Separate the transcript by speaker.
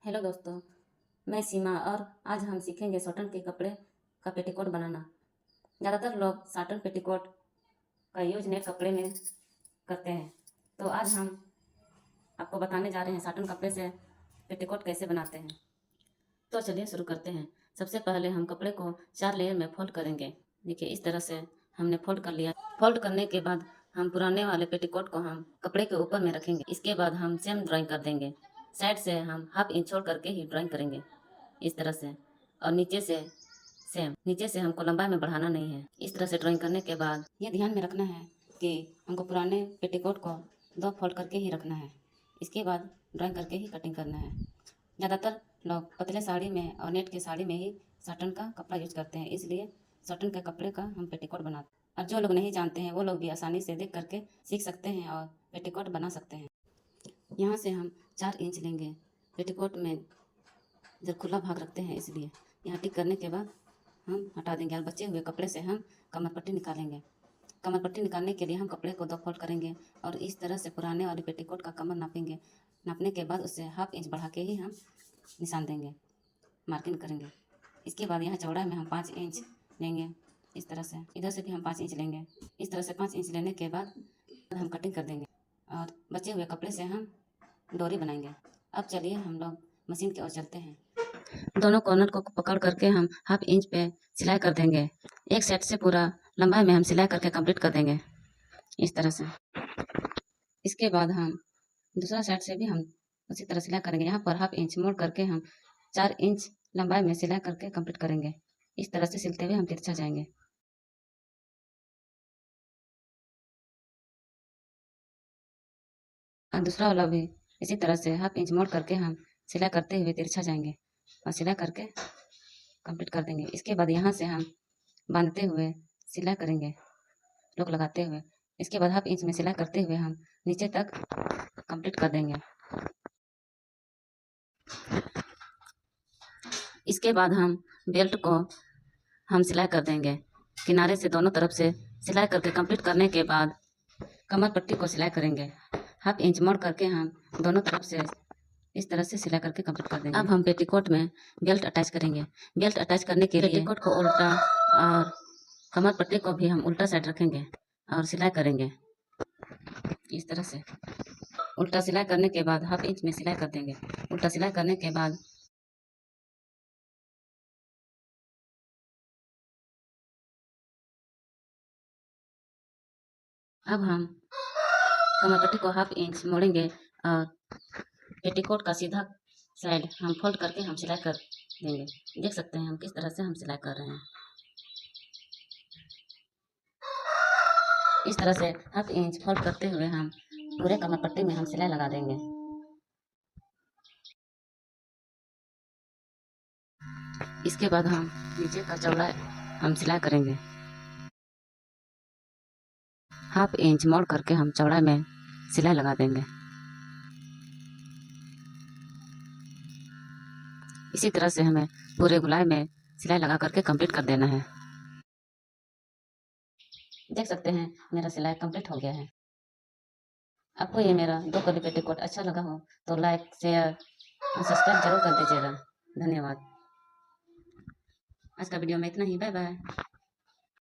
Speaker 1: Hello दोस्तों, मैं सीमा और आज हम सीखेंगे कॉटन के कपड़े का पेटीकोट बनाना। ज़्यादातर लोग कॉटन पेटीकोट का यूज नेट कपड़े में करते हैं, तो आज हम आपको बताने जा रहे हैं कॉटन कपड़े से पेटीकोट कैसे बनाते हैं। तो चलिए शुरू करते हैं। सबसे पहले हम कपड़े को 4 लेयर में फोल्ड करेंगे। देखिए इस तरह से हमने फोल्ड कर लिया। फोल्ड करने के बाद हम पुराने वाले पेटीकोट को हम कपड़े के ऊपर में रखेंगे। इसके बाद हम सेम ड्राइंग कर देंगे। साइड से हम हाफ इंच छोड़ करके ही ड्राइंग करेंगे इस तरह से, और नीचे से सेम, नीचे से हमको लंबाई में बढ़ाना नहीं है। इस तरह से ड्राइंग करने के बाद ये ध्यान में रखना है कि हमको पुराने पेटीकोट को 2 फोल्ड करके ही रखना है। इसके बाद ड्राइंग करके ही कटिंग करना है। ज़्यादातर लोग पतले साड़ी में और नेट की साड़ी में ही कॉटन का कपड़ा यूज करते हैं, इसलिए कॉटन के कपड़े का हम पेटीकोट बनाते हैं। और जो लोग नहीं जानते हैं वो लोग भी आसानी से देख करके सीख सकते हैं और पेटीकोट बना सकते हैं। यहाँ से हम 4 इंच लेंगे। पेटीकोट में जब खुला भाग रखते हैं इसलिए यहाँ टिक करने के बाद हम हटा देंगे और बचे हुए कपड़े से हम कमर पट्टी निकालेंगे। कमर पट्टी निकालने के लिए हम कपड़े को 2 फोल्ड करेंगे और इस तरह से पुराने वाले पेटीकोट का कमर नापेंगे। नापने के बाद उससे हाफ इंच बढ़ा के ही हम निशान देंगे, मार्किंग करेंगे। इसके बाद यहाँ चौड़ाई में हम 5 इंच लेंगे। इस तरह से इधर से भी हम 5 इंच लेंगे। इस तरह से 5 इंच लेने के बाद हम कटिंग कर देंगे और बचे हुए कपड़े से हम डोरी बनाएंगे। अब चलिए हम लोग मशीन की ओर चलते हैं। दोनों कॉर्नर को पकड़ करके हम हाफ इंच पे सिलाई कर देंगे। एक सेट से पूरा लंबाई में हम सिलाई करके कंप्लीट कर देंगे इस तरह से। इसके बाद हम दूसरा साइड से भी हम उसी तरह सिलाई करेंगे। यहाँ पर हाफ इंच मोड़ करके हम 4 इंच लंबाई में सिलाई करके कंप्लीट करेंगे। इस तरह से सिलते हुए हम तिरछा जाएंगे। और दूसरा वाला भी इसी तरह से हाफ इंच मोड़ करके हम सिलाई करते हुए तिरछा जाएंगे और सिलाई करके कंप्लीट कर देंगे। इसके बाद यहाँ से हम बांधते हुए सिलाई करेंगे, रोक लगाते हुए। इसके बाद हाफ इंच में सिलाई करते हुए हम नीचे तक कंप्लीट कर देंगे। इसके बाद हम बेल्ट को हम सिलाई कर देंगे। किनारे से दोनों तरफ से सिलाई करके कंप्लीट करने के बाद कमर पट्टी को सिलाई करेंगे। हाफ इंच मोड़ करके हम दोनों तरफ से इस तरह से सिलाई करके कंप्लीट कर देंगे। अब हम पेटीकोट में बेल्ट अटैच करेंगे। बेल्ट अटैच करने के लिए पेटीकोट को उल्टा और कमर पट्टी को भी हम उल्टा साइड रखेंगे और सिलाई करेंगे इस तरह से। उल्टा सिलाई करने के बाद हाफ इंच में सिलाई कर देंगे। उल्टा सिलाई करने के बाद अब हम कमर पट्टी को हाफ इंच मोड़ेंगे और पेटीकोट का सीधा साइड हम फोल्ड करके हम सिलाई कर देंगे। देख सकते हैं हम किस तरह से हम सिलाई कर रहे हैं। इस तरह से हाफ इंच फोल्ड करते हुए हम पूरे कमर पट्टी में हम सिलाई लगा देंगे। इसके बाद हम नीचे का चौड़ा हम सिलाई करेंगे। हाफ इंच मोड़ करके हम चौड़ाई में सिलाई लगा देंगे। इसी तरह से हमें पूरे गोलाई में सिलाई लगा करके कंप्लीट कर देना है। देख सकते हैं मेरा सिलाई कंप्लीट हो गया है। आपको ये मेरा 2 कली पेटीकोट अच्छा लगा हो तो लाइक, शेयर और सब्सक्राइब जरूर कर दीजिएगा। धन्यवाद। आज का वीडियो में इतना ही। Bye bye.